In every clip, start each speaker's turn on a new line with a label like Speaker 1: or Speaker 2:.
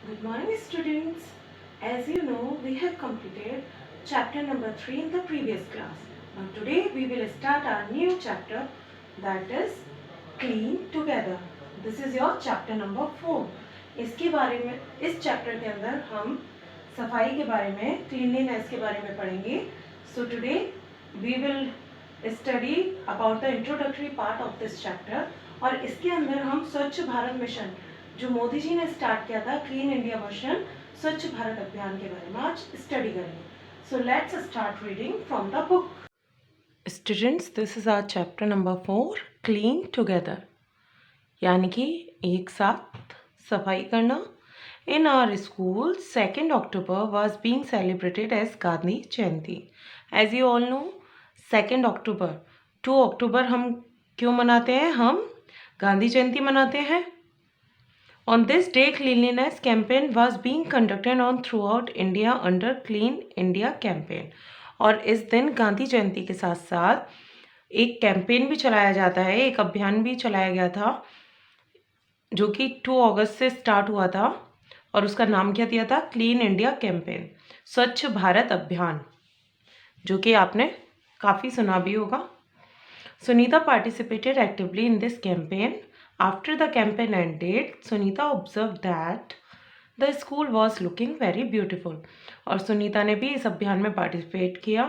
Speaker 1: Good morning, students. As you know, we have completed chapter number 3 in the previous class. Now, today we will start our new chapter, that is Clean Together. This is your chapter number 4. इसके बारे में इस chapter के अंदर हम सफाई के बारे में, क्लीनलीनेस के बारे में पढ़ेंगे. So today we will study about the introductory part of this chapter. और इसके अंदर हम स्वच्छ भारत मिशन जो मोदी जी ने स्टार्ट किया था, क्लीन इंडिया मिशन, स्वच्छ भारत अभियान के बारे में आज स्टडी करेंगे. So let's start reading from the book. Students, this is our chapter number 4, clean together, यानी कि एक साथ सफाई करना. In our school 2 October was being celebrated as Gandhi Jayanti. As you all know, 2 October, 2 October हम क्यों मनाते हैं? हम गांधी जयंती मनाते हैं. On this day, cleanliness campaign was being conducted on throughout India under Clean India campaign. और इस दिन गांधी जयंती के साथ साथ एक कैंपेन भी चलाया जाता है, एक अभियान भी चलाया गया था जो कि 2 अगस्त से स्टार्ट हुआ था और उसका नाम क्या दिया था? क्लीन इंडिया कैंपेन, स्वच्छ भारत अभियान, जो कि आपने काफ़ी सुना भी होगा. Sunita participated actively in this campaign. After the campaign ended, Sunita observed that the school was looking very beautiful. और सुनीता ने भी इस अभियान में पार्टिसिपेट किया.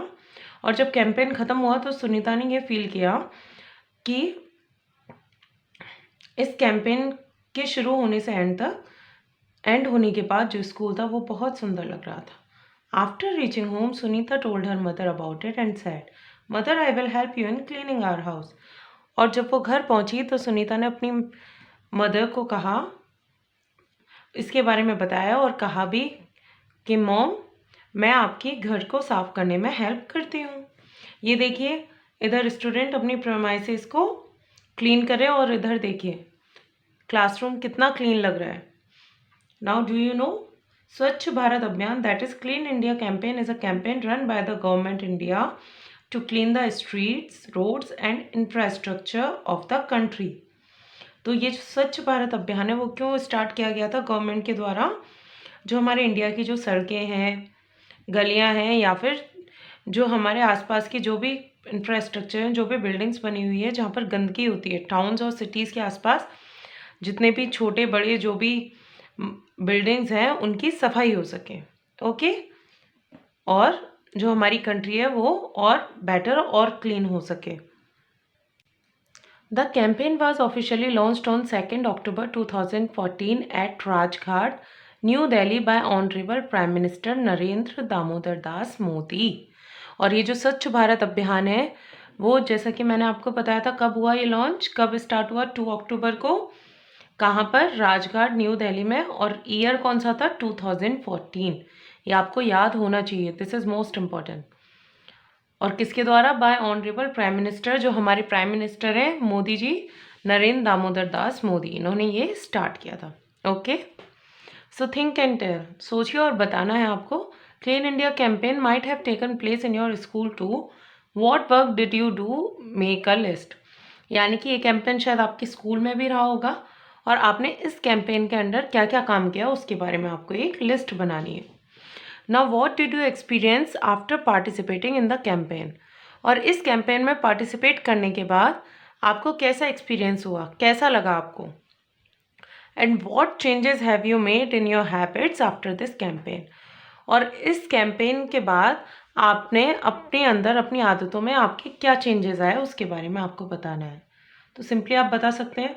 Speaker 1: और जब कैंपेन ख़त्म हुआ तो सुनीता ने ये फील किया कि इस कैंपेन के शुरू होने से एंड होने के बाद जो स्कूल था वो बहुत सुंदर लग रहा था. After reaching home, Sunita told her mother about it and said, "Mother, I will help you in cleaning our house." और जब वो घर पहुंची तो सुनीता ने अपनी मदर को कहा, इसके बारे में बताया और कहा भी कि मॉम, मैं आपके घर को साफ़ करने में हेल्प करती हूँ. ये देखिए, इधर स्टूडेंट अपनी प्रेमाइसेस को क्लीन करे और इधर देखिए क्लासरूम कितना क्लीन लग रहा है. नाउ डू यू नो, स्वच्छ भारत अभियान, that is clean India campaign, is a campaign run by the government India to clean the streets, roads and infrastructure of the country. तो ये जो स्वच्छ भारत अभियान है वो क्यों स्टार्ट किया गया था गवर्नमेंट के द्वारा? जो हमारे इंडिया की जो सड़कें हैं, गलियां हैं, या फिर जो हमारे आसपास की जो भी इंफ्रास्ट्रक्चर हैं, जो भी बिल्डिंग्स बनी हुई है जहाँ पर गंदगी होती है, टाउन्स और सिटीज़ के आसपास जितने भी छोटे बड़े जो भी बिल्डिंग्स हैं उनकी सफाई हो सके. ओके, और जो हमारी कंट्री है वो और बेटर और क्लीन हो सके. The campaign was officially launched on 2 October 2014 at Rajghat, New Delhi by honourable prime minister Narendra Damodar Das Modi. और ये जो स्वच्छ भारत अभियान है वो, जैसा कि मैंने आपको बताया था, कब हुआ ये लॉन्च, कब स्टार्ट हुआ? 2 अक्टूबर को. कहाँ पर? राजघाट, न्यू दिल्ली में. और ईयर कौन सा था? 2014. ये आपको याद होना चाहिए, दिस इज़ मोस्ट इम्पॉर्टेंट. और किसके द्वारा? बाय ऑनरेबल प्राइम मिनिस्टर, जो हमारे प्राइम मिनिस्टर हैं मोदी जी, नरेंद्र दामोदर दास मोदी, इन्होंने ये स्टार्ट किया था. Okay, so think and tell, सोचिए और बताना है आपको. Clean India campaign might have taken place in your school too. What work did you do? Make a list. यानी कि ये कैंपेन शायद आपके स्कूल में भी रहा होगा और आपने इस कैंपेन के अंदर क्या क्या काम किया उसके बारे में आपको एक लिस्ट बनानी है. Now what did you experience after participating in the campaign? और इस कैंपेन में पार्टिसिपेट करने के बाद आपको कैसा एक्सपीरियंस हुआ, कैसा लगा आपको? And what changes have you made in your habits after this campaign? और इस कैंपेन के बाद आपने अपने अंदर, अपनी आदतों में आपके क्या चेंजेस आए उसके बारे में आपको बताना है. तो सिंपली आप बता सकते हैं.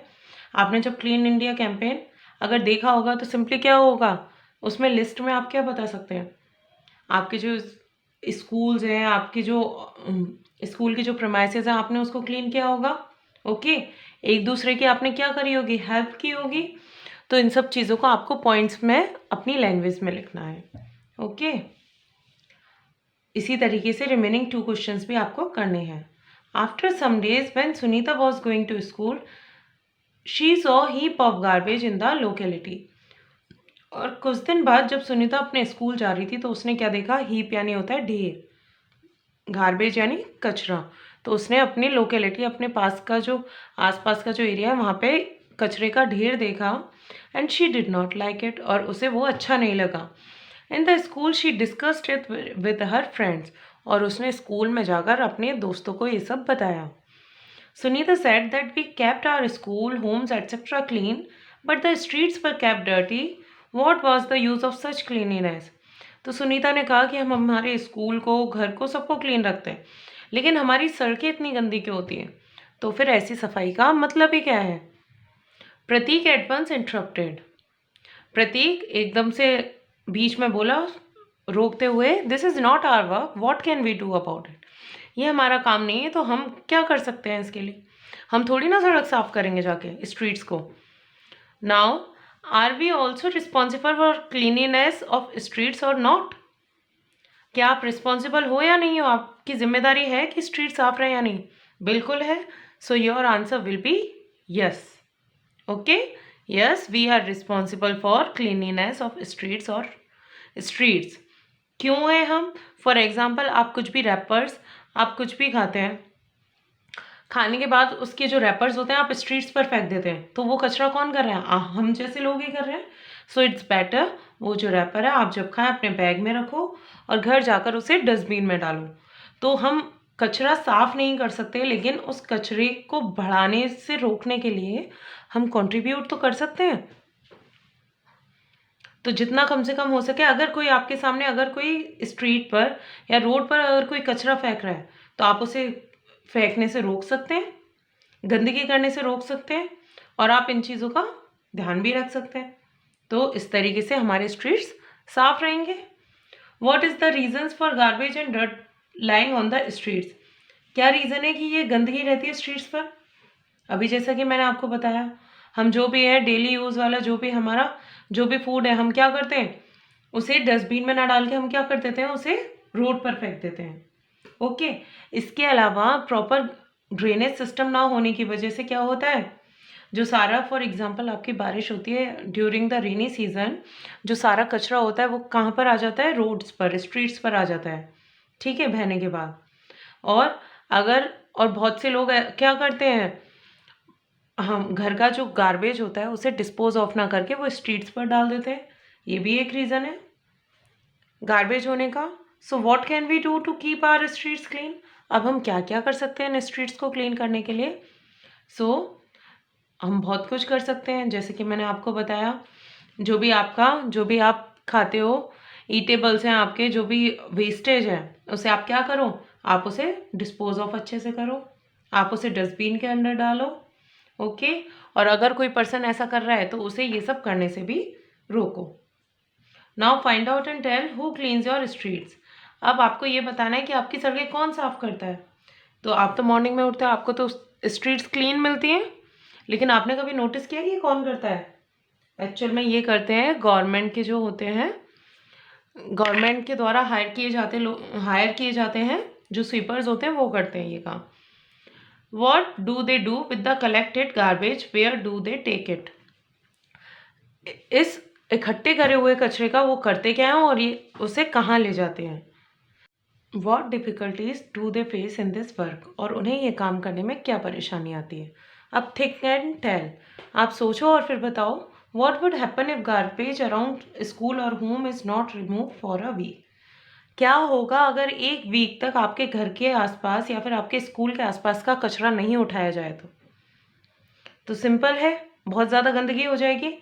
Speaker 1: आपने जब क्लीन इंडिया कैंपेन अगर देखा होगा तो सिंपली क्या होगा, उसमें लिस्ट में आप क्या बता सकते हैं? आपके जो स्कूल्स हैं, आपके जो स्कूल की जो प्रेमाइसेस हैं, आपने उसको क्लीन किया होगा. ओके, एक दूसरे की आपने क्या करी होगी? हेल्प की होगी. तो इन सब चीज़ों को आपको पॉइंट्स में अपनी लैंग्वेज में लिखना है. ओके, इसी तरीके से रिमेनिंग 2 क्वेश्चंस भी आपको करने हैं. After some days when Sunita was going to school, she saw heap of garbage in the locality. और कुछ दिन बाद जब सुनीता अपने स्कूल जा रही थी तो उसने क्या देखा? हीप यानी होता है ढेर, गार्बेज यानी कचरा. तो उसने अपनी लोकेलिटी, अपने पास का जो आसपास का जो एरिया है वहाँ पे कचरे का ढेर देखा and she did not like it, और उसे वो अच्छा नहीं लगा. In the school she discussed it with her friends, और उसने स्कूल में जाकर अपने दोस्तों को ये सब बताया. Sunita said that we kept our school, homes, etc. clean, but the streets were kept dirty. What was the use of such cleanliness? तो सुनीता ने कहा कि हम हमारे स्कूल को, घर को, सबको क्लीन रखते हैं, लेकिन हमारी सड़कें इतनी गंदी क्यों होती हैं? तो फिर ऐसी सफाई का मतलब ही क्या है? Prateek at once interrupted. Prateek एकदम से बीच में बोला, रोकते हुए, this is not our work, what can we do about it? ये हमारा काम नहीं है, तो हम क्या कर सकते हैं इसके लिए? हम थोड़ी ना सड़क साफ करेंगे जाके, स्ट्रीट्स को. Now are we also responsible for cleanliness of streets और नॉट? क्या आप रिस्पॉन्सिबल हो या नहीं हो? आपकी जिम्मेदारी है कि स्ट्रीट साफ रहे या नहीं? बिल्कुल है. So your answer will be yes. Okay, yes, we are responsible for cleanliness of streets और स्ट्रीट्स. क्यों है हम? फॉर एग्जाम्पल, आप कुछ भी रैपर्स, आप कुछ भी खाते हैं, खाने के बाद उसके जो रैपर्स होते हैं आप स्ट्रीट्स पर फेंक देते हैं, तो वो कचरा कौन कर रहा है? हम जैसे लोग ही कर रहे हैं. सो इट्स बेटर वो जो रैपर है आप जब खाएं अपने बैग में रखो और घर जाकर उसे डस्टबिन में डालो. तो हम कचरा साफ नहीं कर सकते, लेकिन उस कचरे को बढ़ाने से रोकने के लिए हम कंट्रीब्यूट तो कर सकते हैं. तो जितना कम से कम हो सके, अगर कोई आपके सामने, अगर कोई स्ट्रीट पर या रोड पर अगर कोई कचरा फेंक रहा है, तो आप उसे फेंकने से रोक सकते हैं, गंदगी करने से रोक सकते हैं, और आप इन चीज़ों का ध्यान भी रख सकते हैं. तो इस तरीके से हमारे स्ट्रीट्स साफ रहेंगे. What is the reasons for garbage and dirt lying on the streets? क्या रीज़न है कि ये गंदगी रहती है स्ट्रीट्स पर? अभी जैसा कि मैंने आपको बताया, हम जो भी है डेली यूज़ वाला जो भी हमारा जो भी फूड है, हम क्या करते हैं, उसे डस्टबिन में ना डाल के हम क्या कर देते हैं, उसे रोड पर फेंक देते हैं. ओके. इसके अलावा प्रॉपर ड्रेनेज सिस्टम ना होने की वजह से क्या होता है, जो सारा, फॉर एग्जांपल आपकी बारिश होती है ड्यूरिंग द रेनी सीजन, जो सारा कचरा होता है वो कहाँ पर आ जाता है? रोड्स पर, स्ट्रीट्स पर आ जाता है. ठीक है, बहने के बाद. और बहुत से लोग क्या करते हैं, हम घर का जो गार्बेज होता है उसे डिस्पोज ऑफ ना करके वो स्ट्रीट्स पर डाल देते हैं. ये भी एक रीज़न है गार्बेज होने का. So what can we do to keep our streets clean? अब हम क्या क्या कर सकते हैं इन स्ट्रीट्स को क्लीन करने के लिए? हम बहुत कुछ कर सकते हैं, जैसे कि मैंने आपको बताया, जो भी आप खाते हो, ईटेबल्स हैं आपके, जो भी वेस्टेज है उसे आप क्या करो, आप उसे डिस्पोज ऑफ अच्छे से करो, आप उसे डस्टबिन के अंदर डालो. ओके. और अगर कोई पर्सन ऐसा कर रहा है तो उसे ये सब करने से भी रोको. Now find out and tell who cleans your streets. अब आपको ये बताना है कि आपकी सड़कें कौन साफ करता है. तो आप तो मॉर्निंग में उठते हो, आपको तो स्ट्रीट्स क्लीन मिलती हैं, लेकिन आपने कभी नोटिस किया कि ये कौन करता है? एक्चुअल में ये करते हैं गवर्नमेंट के जो होते हैं, गवर्नमेंट के द्वारा हायर किए जाते हैं जो स्वीपर्स होते हैं, वो करते हैं ये काम. What do they do with the collected garbage? Where do they take it? इस इकट्ठे करे हुए कचरे का वो करते क्या हैं और ये उसे कहाँ ले जाते हैं? What difficulties do they face in this work? और उन्हें ये काम करने में क्या परेशानी आती है? अब think and tell. आप सोचो और फिर बताओ. What would happen if garbage around school or home is not removed for a week? क्या होगा अगर एक वीक तक आपके घर के आसपास या फिर आपके स्कूल के आसपास का कचरा नहीं उठाया जाए तो सिंपल है, बहुत ज़्यादा गंदगी हो जाएगी.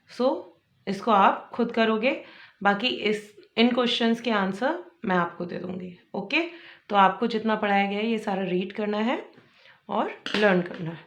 Speaker 1: सो इसको आप खुद करोगे. बाकी इन क्वेश्चंस के आंसर मैं आपको दे दूँगी. ओके. तो आपको जितना पढ़ाया गया है ये सारा रीड करना है और लर्न करना है.